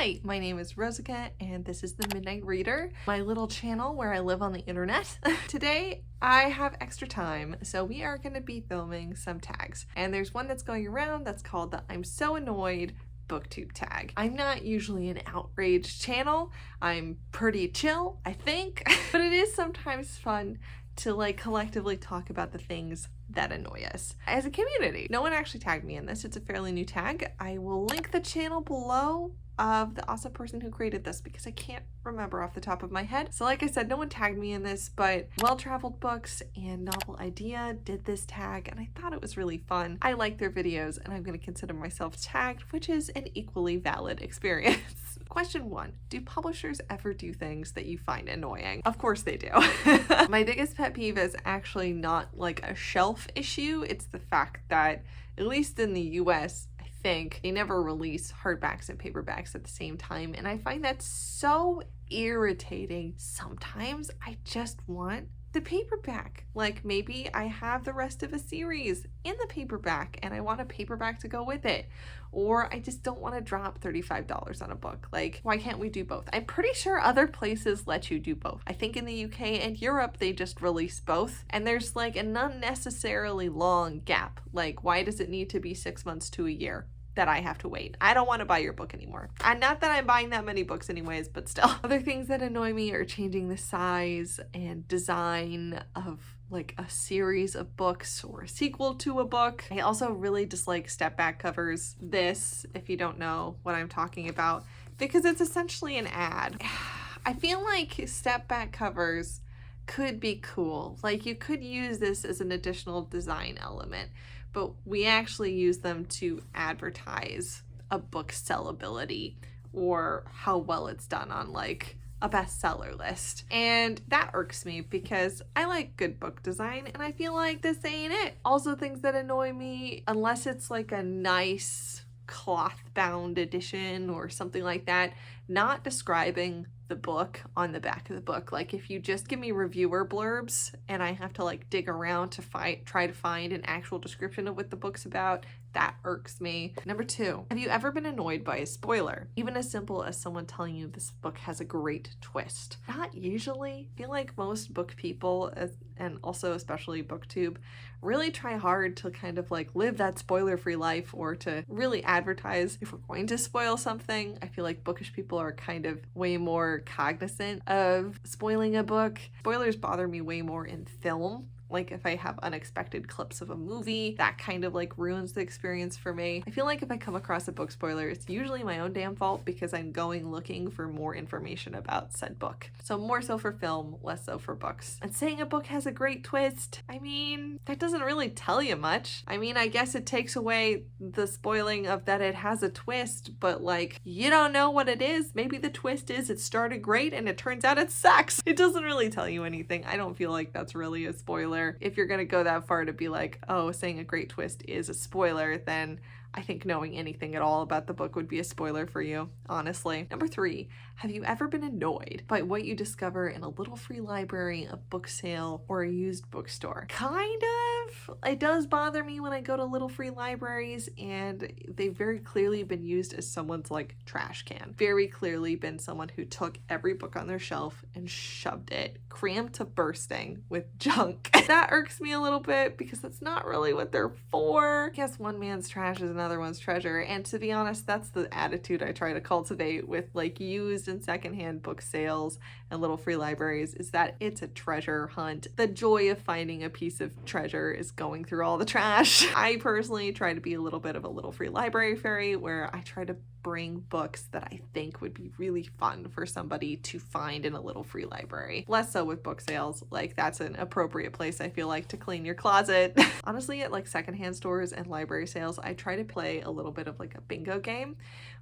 Hi, my name is Rosica and this is the Midnight Reader, my little channel where I live on the internet. Today I have extra time, so we are going to be filming some tags. And there's one that's going around that's called the I'm So Annoyed Booktube Tag. I'm not usually an outraged channel. I'm pretty chill, I think, but it is sometimes fun to collectively talk about the things that annoy us as a community. No one actually tagged me in this. It's a fairly new tag. I will link the channel below of the awesome person who created this because I can't remember off the top of my head. So like I said, no one tagged me in this, but Well-Traveled Books and Novel Idea did this tag and I thought it was really fun. I like their videos and I'm going to consider myself tagged, which is an equally valid experience. Question 1. Do publishers ever do things that you find annoying? Of course they do. My biggest pet peeve is actually not like a shelf issue. It's the fact that, at least in the US, I think, they never release hardbacks and paperbacks at the same time. And I find that so irritating. Sometimes I just want the paperback. Like maybe I have the rest of a series in the paperback and I want a paperback to go with it. Or I just don't want to drop $35 on a book. Like, why can't we do both? I'm pretty sure other places let you do both. I think in the UK and Europe, they just release both. And there's like an unnecessarily long gap. Like, why does it need to be 6 months to a year that I have to wait? I don't want to buy your book anymore. And not that I'm buying that many books anyways, but still. Other things that annoy me are changing the size and design of like a series of books or a sequel to a book. I also really dislike step back covers. This, if you don't know what I'm talking about, because it's essentially an ad. I feel like step back covers could be cool. Like you could use this as an additional design element, but we actually use them to advertise a book's sellability or how well it's done on like a bestseller list. And that irks me because I like good book design and I feel like this ain't it. Also, things that annoy me, unless it's like a nice cloth bound edition or something like that, not describing the book on the back of the book. Like if you just give me reviewer blurbs and I have to like dig around to try to find an actual description of what the book's about, that irks me. Number 2, have you ever been annoyed by a spoiler? Even as simple as someone telling you this book has a great twist. Not usually. I feel like most book people, and also especially BookTube, really try hard to kind of like live that spoiler-free life or to really advertise if we're going to spoil something. I feel like bookish people are kind of way more cognizant of spoiling a book. Spoilers bother me way more in film. Like if I have unexpected clips of a movie, that kind of like ruins the experience for me. I feel like if I come across a book spoiler, it's usually my own damn fault because I'm going looking for more information about said book. So more so for film, less so for books. And saying a book has a great twist, I mean, that doesn't really tell you much. I mean, I guess it takes away the spoiling of that it has a twist, but like, you don't know what it is. Maybe the twist is it started great and it turns out it sucks. It doesn't really tell you anything. I don't feel like that's really a spoiler. If you're gonna go that far to be like, oh, saying a great twist is a spoiler, then I think knowing anything at all about the book would be a spoiler for you, honestly. Number 3, have you ever been annoyed by what you discover in a little free library, a book sale, or a used bookstore? Kind of. It does bother me when I go to little free libraries and they've very clearly been used as someone's like trash can. Very clearly been someone who took every book on their shelf and shoved it, crammed to bursting with junk. That irks me a little bit because that's not really what they're for. I guess one man's trash is another one's treasure, and to be honest, that's the attitude I try to cultivate with like used and secondhand book sales and little free libraries, is that it's a treasure hunt. The joy of finding a piece of treasure is going through all the trash. I personally try to be a little bit of a little free library fairy where I try to bring books that I think would be really fun for somebody to find in a little free library. Less so with book sales, like that's an appropriate place I feel like to clean your closet. Honestly, at like secondhand stores and library sales, I try to play a little bit of like a bingo game,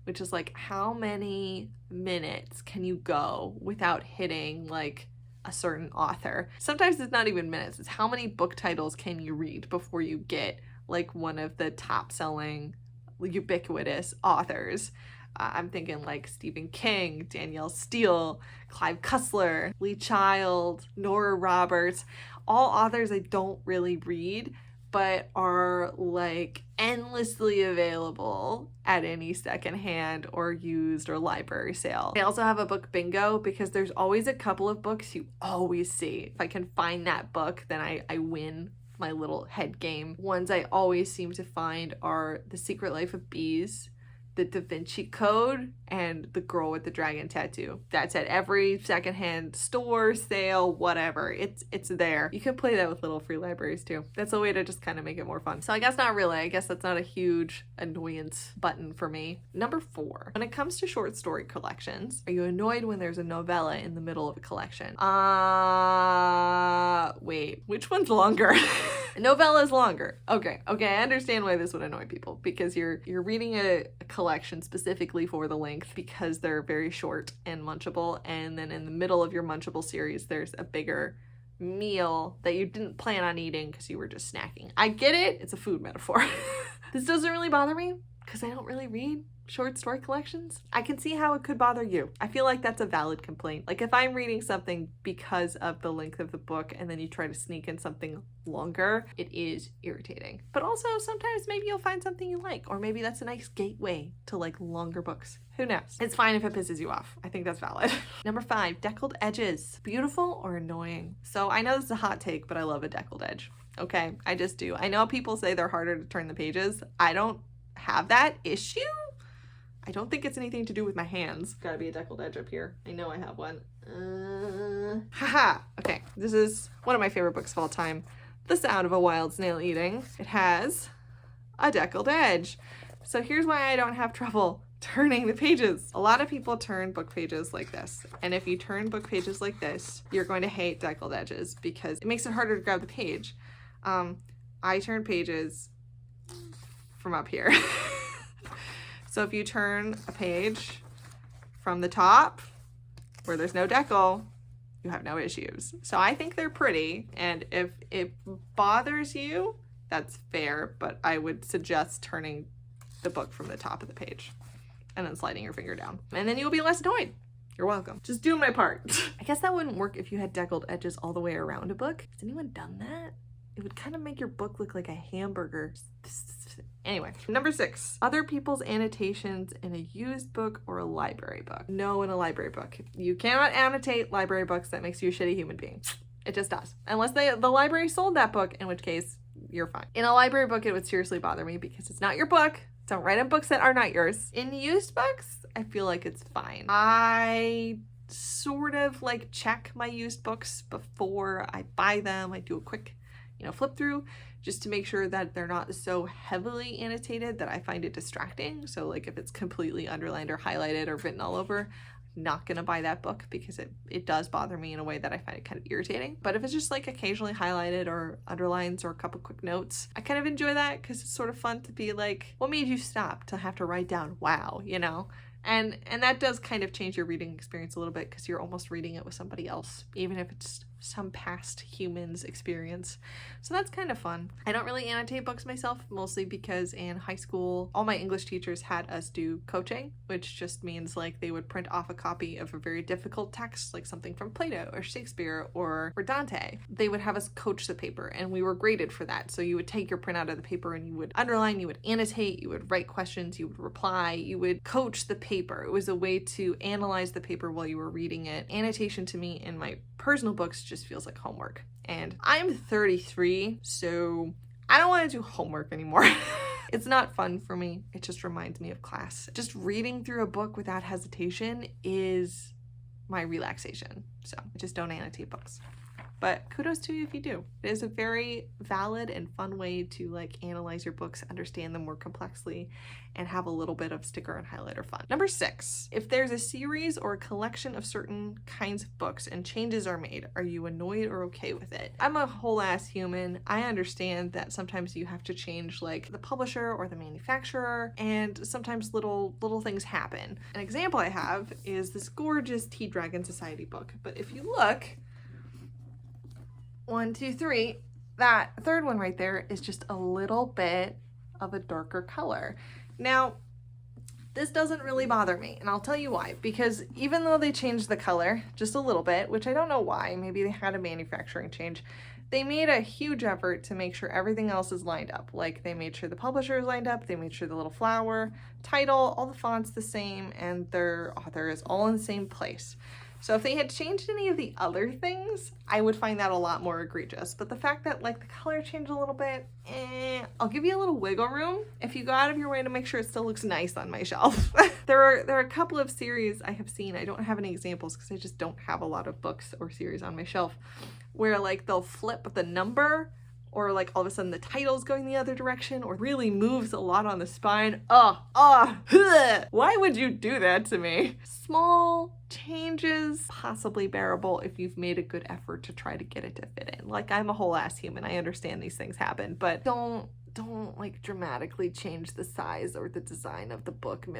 which is like how many minutes can you go without hitting like a certain author. Sometimes it's not even minutes, it's how many book titles can you read before you get like one of the top selling ubiquitous authors. I'm thinking like Stephen King, Danielle Steele, Clive Cussler, Lee Child, Nora Roberts, all authors I don't really read, but are like endlessly available at any secondhand or used or library sale. I also have a book bingo because there's always a couple of books you always see. If I can find that book, then I win my little head game. Ones I always seem to find are The Secret Life of Bees, The Da Vinci Code, and The Girl with the Dragon Tattoo. That's at every secondhand store, sale, whatever. It's there. You can play that with little free libraries too. That's a way to just kind of make it more fun. So I guess not really. I guess that's not a huge annoyance button for me. Number 4, when it comes to short story collections, are you annoyed when there's a novella in the middle of a collection? Wait, which one's longer? Novella is longer. Okay, I understand why this would annoy people, because you're reading a collection specifically for the length because they're very short and munchable, and then in the middle of your munchable series there's a bigger meal that you didn't plan on eating because you were just snacking. I get it, it's a food metaphor. This doesn't really bother me because I don't really read short story collections. I can see how it could bother you. I feel like that's a valid complaint. Like if I'm reading something because of the length of the book and then you try to sneak in something longer, it is irritating. But also sometimes maybe you'll find something you like, or maybe that's a nice gateway to like longer books. Who knows? It's fine if it pisses you off. I think that's valid. Number 5, deckled edges. Beautiful or annoying? So I know this is a hot take, but I love a deckled edge. Okay, I just do. I know people say they're harder to turn the pages. I don't have that issue. I don't think it's anything to do with my hands. Gotta be a deckled edge up here. I know I have one. Haha. Okay, this is one of my favorite books of all time. The Sound of a Wild Snail Eating. It has a deckled edge. So here's why I don't have trouble turning the pages. A lot of people turn book pages like this. And if you turn book pages like this, you're going to hate deckled edges because it makes it harder to grab the page. I turn pages from up here. So if you turn a page from the top where there's no decal, you have no issues. So I think they're pretty, and if it bothers you, that's fair, but I would suggest turning the book from the top of the page and then sliding your finger down. And then you'll be less annoyed. You're welcome. Just doing my part. I guess that wouldn't work if you had deckled edges all the way around a book. Has anyone done that? It would kind of make your book look like a hamburger. Anyway, number 6, other people's annotations in a used book or a library book. No, in a library book. You cannot annotate library books. That makes you a shitty human being. It just does. Unless the library sold that book, in which case you're fine. In a library book, it would seriously bother me because it's not your book. Don't write in books that are not yours. In used books, I feel like it's fine. I sort of like check my used books before I buy them. I do a quick flip through just to make sure that they're not so heavily annotated that I find it distracting. So like if it's completely underlined or highlighted or written all over, I'm not gonna buy that book because it does bother me in a way that I find it kind of irritating. But if it's just like occasionally highlighted or underlines or a couple quick notes, I kind of enjoy that because it's sort of fun to be like, what made you stop to have to write down wow, And that does kind of change your reading experience a little bit because you're almost reading it with somebody else, even if it's some past human's experience. So that's kind of fun. I don't really annotate books myself, mostly because in high school, all my English teachers had us do coaching, which just means like they would print off a copy of a very difficult text, like something from Plato or Shakespeare or Dante. They would have us coach the paper and we were graded for that. So you would take your printout of the paper and you would underline, you would annotate, you would write questions, you would reply, you would coach the paper. It was a way to analyze the paper while you were reading it. Annotation to me in my personal books just feels like homework. And I'm 33, so I don't want to do homework anymore. It's not fun for me. It just reminds me of class. Just reading through a book without hesitation is my relaxation. So I just don't annotate books. But kudos to you if you do. It is a very valid and fun way to like analyze your books, understand them more complexly, and have a little bit of sticker and highlighter fun. Number 6, if there's a series or a collection of certain kinds of books and changes are made, are you annoyed or okay with it? I'm a whole ass human. I understand that sometimes you have to change like the publisher or the manufacturer, and sometimes little things happen. An example I have is this gorgeous Tea Dragon Society book. But if you look, 1, 2, 3, that third one right there is just a little bit of a darker color. Now, this doesn't really bother me, and I'll tell you why. Because even though they changed the color just a little bit, which I don't know why, maybe they had a manufacturing change, they made a huge effort to make sure everything else is lined up. Like they made sure the publisher is lined up, they made sure the little flower, title, all the fonts the same, and their author is all in the same place. So if they had changed any of the other things, I would find that a lot more egregious. But the fact that like the color changed a little bit, I'll give you a little wiggle room if you go out of your way to make sure it still looks nice on my shelf. There are a couple of series I have seen, I don't have any examples because I just don't have a lot of books or series on my shelf, where like they'll flip the number, or like all of a sudden the title's going the other direction, or really moves a lot on the spine. Why would you do that to me? Small changes, possibly bearable if you've made a good effort to try to get it to fit in. Like, I'm a whole ass human, I understand these things happen, but don't like dramatically change the size or the design of the book in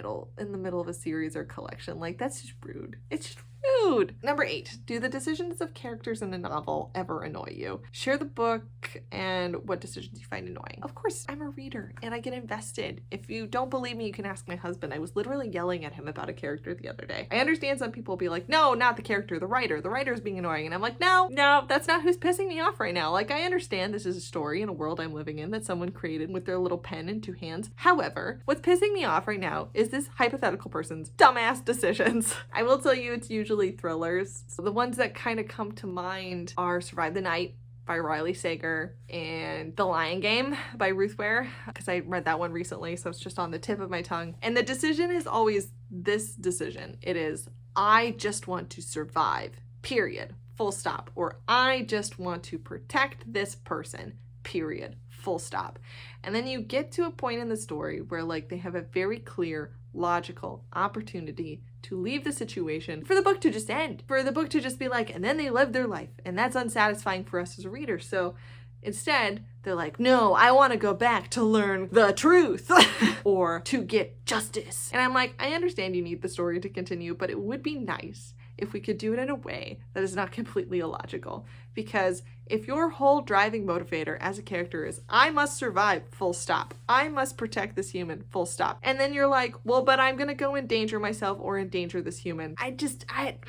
the middle of a series or collection. Like, that's just rude. It's just rude. Number 8, do the decisions of characters in a novel ever annoy you? Share the book and what decisions you find annoying. Of course, I'm a reader and I get invested. If you don't believe me, you can ask my husband. I was literally yelling at him about a character the other day. I understand some people will be like, no, not the character, the writer. The writer is being annoying. And I'm like, no, that's not who's pissing me off right now. Like, I understand this is a story in a world I'm living in that someone created with their little pen and 2 hands. However, what's pissing me off right now is this hypothetical person's dumbass decisions. I will tell you, it's usually thrillers. So the ones that kind of come to mind are Survive the Night by Riley Sager and The Lion Game by Ruth Ware, because I read that one recently, so it's just on the tip of my tongue. And the decision is always this decision. It is, I just want to survive, period, full stop. Or I just want to protect this person, period, full stop. And then you get to a point in the story where like they have a very clear, logical opportunity to leave the situation for the book to just end, for the book to just be like, and then they lived their life. And that's unsatisfying for us as a reader. So instead, they're like, no, I want to go back to learn the truth or to get justice. And I'm like, I understand you need the story to continue, but it would be nice if we could do it in a way that is not completely illogical. Because if your whole driving motivator as a character is, I must survive, full stop, I must protect this human, full stop, and then you're like, well, but I'm gonna go endanger myself or endanger this human, I just want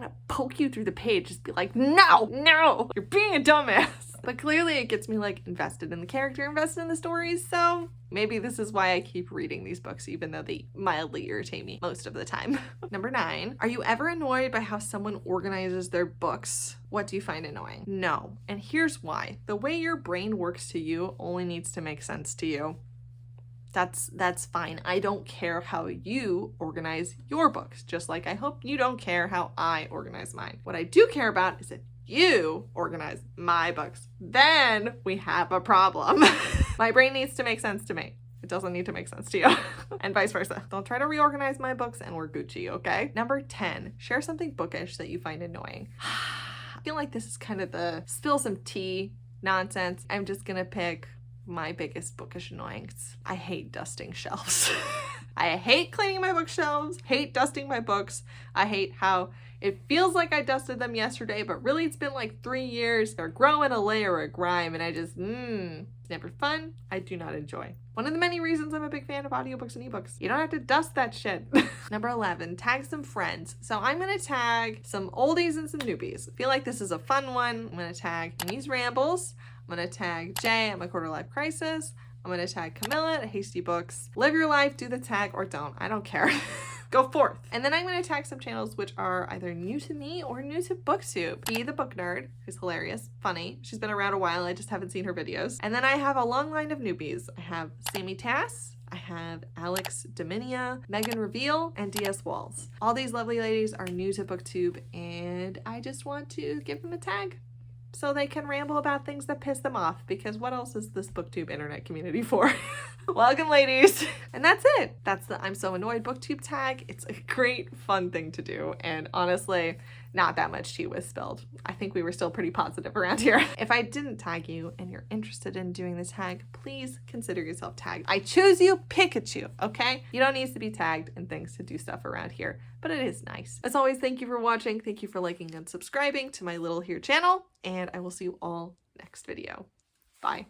to poke you through the page, just be like, no, you're being a dumbass. But clearly it gets me like invested in the character, invested in the stories, so maybe this is why I keep reading these books, even though they mildly irritate me most of the time. Number 9, are you ever annoyed by how someone organizes their books? What do you find annoying? No. And here's why. The way your brain works to you only needs to make sense to you. That's fine. I don't care how you organize your books, just like I hope you don't care how I organize mine. What I do care about is if you organize my books, then we have a problem. My brain needs to make sense to me. It doesn't need to make sense to you. And vice versa. Don't try to reorganize my books and we're Gucci, okay? Number 10, share something bookish that you find annoying. I feel like this is kind of the spill some tea nonsense. I'm just gonna pick my biggest bookish annoyance. I hate dusting shelves. I hate cleaning my bookshelves, hate dusting my books. I hate how it feels like I dusted them yesterday, but really it's been like 3 years. They're growing a layer of grime and I just, it's never fun. I do not enjoy. One of the many reasons I'm a big fan of audiobooks and ebooks. You don't have to dust that shit. Number 11, tag some friends. So I'm gonna tag some oldies and some newbies. I feel like this is a fun one. I'm gonna tag Amy's Rambles. I'm gonna tag Jay at My Quarter Life Crisis. I'm gonna tag Camilla at Hasty Books. Live your life, do the tag or don't. I don't care. Go forth. And then I'm gonna tag some channels which are either new to me or new to BookTube. Be the Book Nerd, who's hilarious, funny. She's been around a while, I just haven't seen her videos. And then I have a long line of newbies. I have Sammy Tass, I have Alex Dominia, Megan Reveal, and DS Walls. All these lovely ladies are new to BookTube and I just want to give them a tag so they can ramble about things that piss them off, because what else is this BookTube internet community for? Welcome, ladies. And that's it. That's the I'm So Annoyed BookTube tag. It's a great, fun thing to do. And honestly, not that much tea was spilled. I think we were still pretty positive around here. If I didn't tag you and you're interested in doing this tag, please consider yourself tagged. I choose you, Pikachu, okay? You don't need to be tagged in things to do stuff around here, but it is nice. As always, thank you for watching. Thank you for liking and subscribing to my little here channel, and I will see you all next video. Bye.